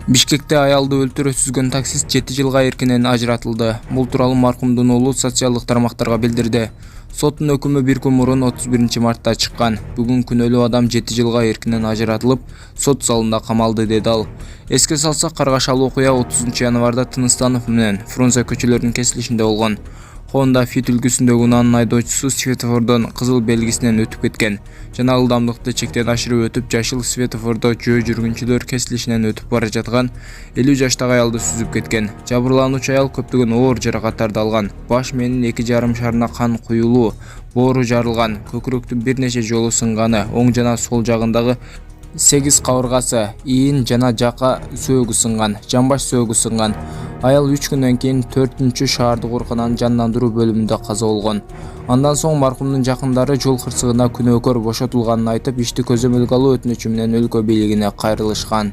Бишкекте аялды өлтүрө сүзгөн таксист 7 жылга эркинен ажыратылды. Бул тууралуу маркумдун уулу социалдык тармактарга билдирди. Соттун өкүмү бир күн мурун 31 мартта чыккан. Бүгүн күнөөлүү адам 7 жылга эркинен ажыратылып, сот залында камалды, деди ал. Эске салсак, каргашалуу окуя 30 январда Тыныстанов менен Фрунзе көчөлөрүнүн кесилишинде болгон. Honda Fit үлгүсүндөгү унаанын айдоочусу светофордон кызыл белгисинен өтүп кеткен жана ылдамдыкты чектен ашырып өтүп, жашыл светофордо жөө жүргүнчүлөр кесилишинен өтүп бара жаткан 50 жаштагы аялды сүзүп кеткен. Жабырлануучу аял көптөгөн оор жаракаттарды алган. Баш мээнин 2,5 шарына кан куюлуу, боору жарылган, көкүрөктүн бир нече жолу сынганы, оң жана сол жагындагы 8 кабыргасы, ийин жана жака сөөгү сынган, жамбаш сөөгү сынган. Аял 3 күндөн кийин 4-чү шаардык оорукананын жандандыруу бөлүмүндө каза болгон. Андан соң маркумдун жакындары жол кырсыгына күнөөкөр бошотулганын айтып, ишти көзөмөлгө алуу өтүнүчү менен өлкө бийлигине кайрылышкан.